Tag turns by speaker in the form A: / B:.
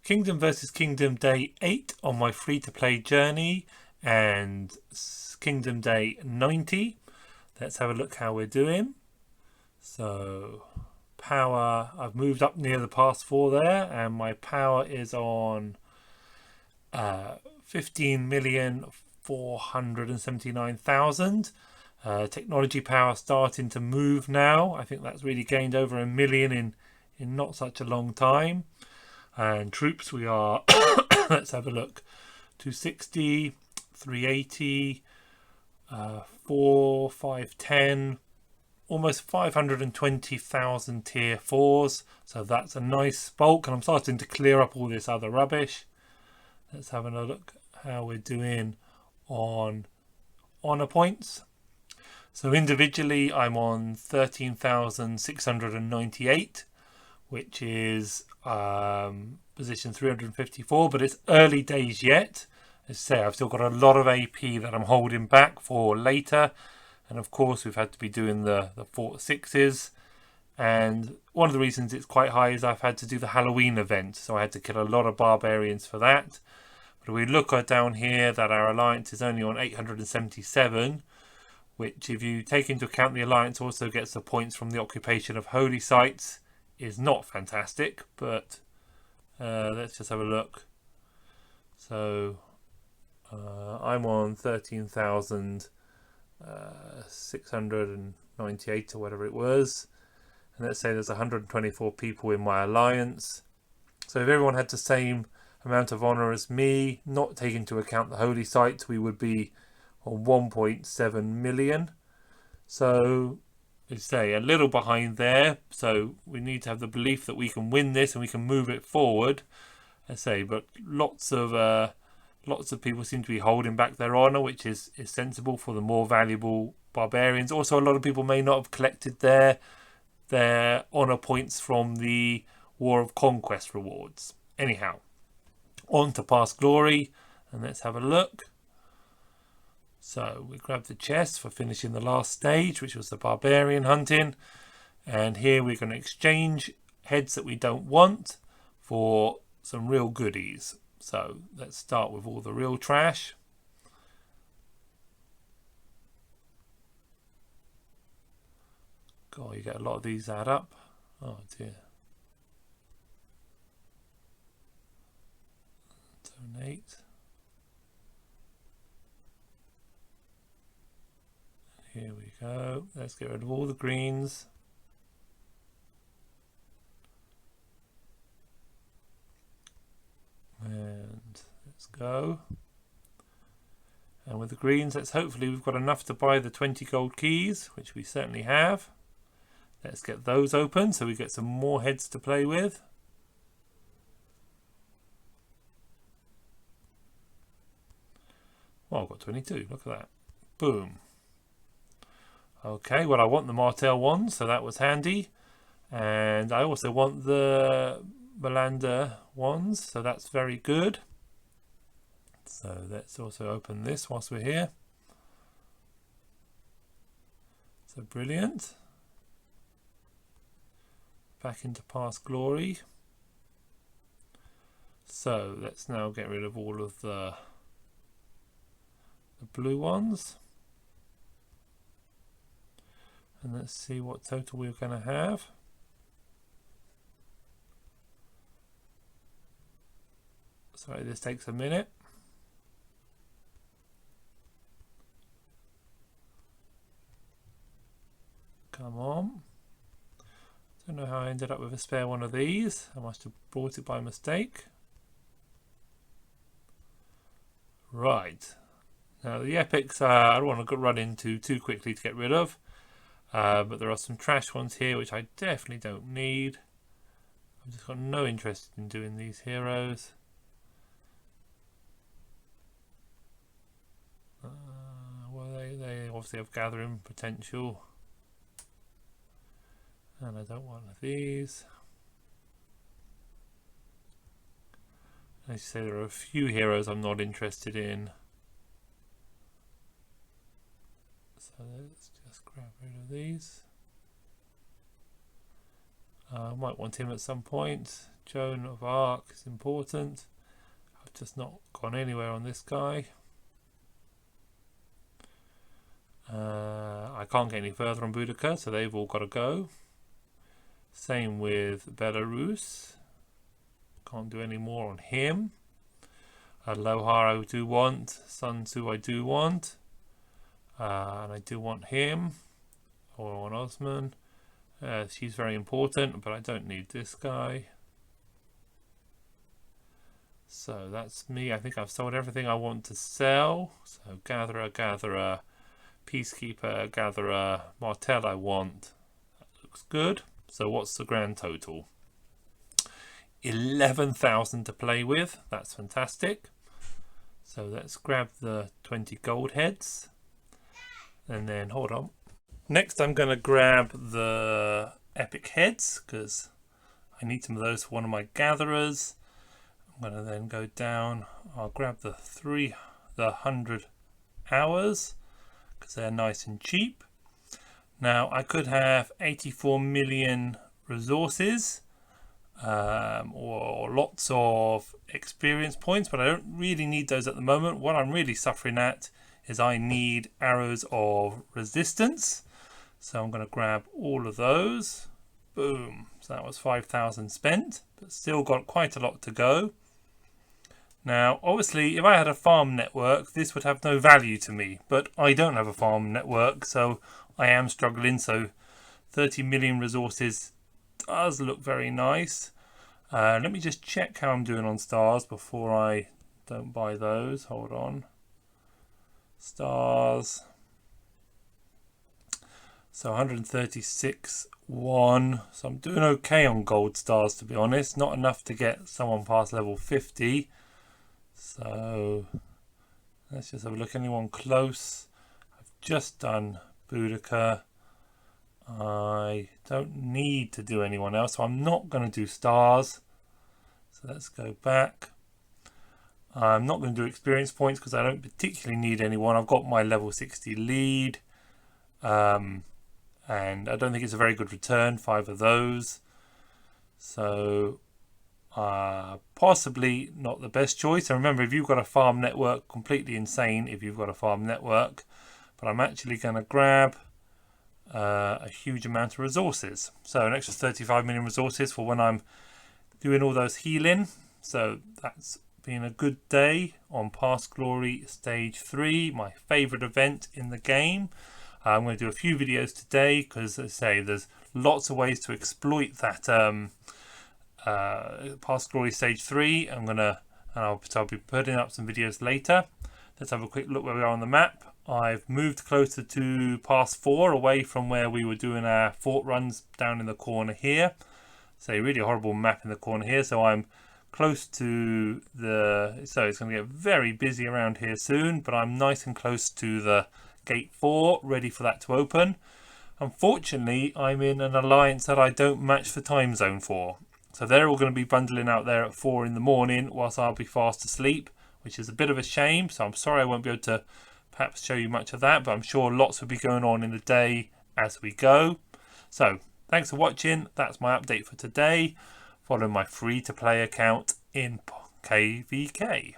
A: Kingdom versus Kingdom Day 8 on my free-to-play journey, and Kingdom Day 90. Let's have a look how we're doing. So power, I've moved up near the past 4 there, and my power is on 15,479,000. Technology power starting to move now. I think that's really gained over 1 million in not such a long time. And troops, we are let's have a look, 260, 380, 4, 510, almost 520,000 tier 4s. So that's a nice bulk, and I'm starting to clear up all this other rubbish. Let's have a look how we're doing on honor points. So individually I'm on 13,698, which is position 354, but it's early days yet. As I say, I've still got a lot of AP that I'm holding back for later, and of course we've had to be doing the Fort 6s, and one of the reasons it's quite high is I've had to do the Halloween event, so I had to kill a lot of barbarians for that. But we look at down here that our alliance is only on 877, which, if you take into account the alliance also gets the points from the occupation of holy sites, is not fantastic. But let's just have a look. So I'm on 13,698 or whatever it was, and let's say there's 124 people in my alliance. So if everyone had the same amount of honor as me, not taking into account the holy sites, we would be on 1.7 million. So let's say a little behind there, so we need to have the belief that we can win this and we can move it forward. I say, but lots of people seem to be holding back their honor, which is sensible for the more valuable barbarians. Also, a lot of people may not have collected their honor points from the War of Conquest rewards. Anyhow, on to Pastglory, and let's have a look. So we grab the chest for finishing the last stage, which was the barbarian hunting, and here we're going to exchange heads that we don't want for some real goodies. So let's start with all the real trash. God, you get a lot of these add up. Oh dear. Donate. Here we go. Let's get rid of all the greens. And let's go. And with the greens, hopefully we've got enough to buy the 20 gold keys, which we certainly have. Let's get those open so we get some more heads to play with. Well, I've got 22, look at that. Boom. Okay, well, I want the Martel ones, so that was handy. And I also want the Melander ones, so that's very good. So let's also open this whilst we're here. So brilliant. Back into Pastglory. So let's now get rid of all of the blue ones. And let's see what total we're going to have. Sorry, this takes a minute. Come on. Don't know how I ended up with a spare one of these. I must have bought it by mistake. Right. Now the epics I don't want to run into too quickly to get rid of. But there are some trash ones here which I definitely don't need. I've just got no interest in doing these heroes. Well, they obviously have gathering potential. And I don't want these. As you say, there are a few heroes I'm not interested in. So let's just grab rid of these. I might want him at some point. Joan of Arc is important. I've just not gone anywhere on this guy. I can't get any further on Boudica, so they've all got to go. Same with Belarus. Can't do any more on him. Lohar I do want. Sun Tzu I do want. And I do want him. Or on Osman. She's very important, but I don't need this guy. So that's me. I think I've sold everything I want to sell. So Gatherer, Gatherer, Peacekeeper, Gatherer, Martel I want. That looks good. So what's the grand total? 11,000 to play with. That's fantastic. So let's grab the 20 gold heads. And then, hold on. Next I'm going to grab the epic heads because I need some of those for one of my gatherers. I'm going to then go down. I'll grab the 100 hours because they're nice and cheap. Now I could have 84 million resources or lots of experience points, but I don't really need those at the moment. What I'm really suffering at is I need arrows of resistance. So I'm going to grab all of those. Boom. So that was 5,000 spent, but still got quite a lot to go. Now, obviously, if I had a farm network, this would have no value to me, but I don't have a farm network, so I am struggling. So 30 million resources does look very nice. Let me just check how I'm doing on stars before I don't buy those. Hold on. Stars. So 136 1. So I'm doing okay on gold stars, to be honest. Not enough to get someone past level 50. So let's just have a look. Anyone close? I've just done Boudica. I don't need to do anyone else, so I'm not going to do stars. So let's go back. I'm not going to do experience points because I don't particularly need anyone. I've got my level 60 lead. And I don't think it's a very good return, 5 of those. So possibly not the best choice. And remember, if you've got a farm network, completely insane if you've got a farm network. But I'm actually going to grab a huge amount of resources. So an extra 35 million resources for when I'm doing all those healing. So that's been a good day on Pastglory Stage 3, my favourite event in the game. I'm going to do a few videos today because, as I say, there's lots of ways to exploit that Pastglory Stage 3. I'll be putting up some videos later. Let's have a quick look where we are on the map. I've moved closer to Pass 4, away from where we were doing our fort runs down in the corner here. It's a really horrible map in the corner here, so I'm close to so it's going to get very busy around here soon, but I'm nice and close to the Gate 4, ready for that to open. Unfortunately, I'm in an alliance that I don't match the time zone for. So they're all going to be bundling out there at 4 in the morning whilst I'll be fast asleep, which is a bit of a shame. So I'm sorry I won't be able to perhaps show you much of that, but I'm sure lots will be going on in the day as we go. So thanks for watching. That's my update for today. Follow my free-to-play account in KVK.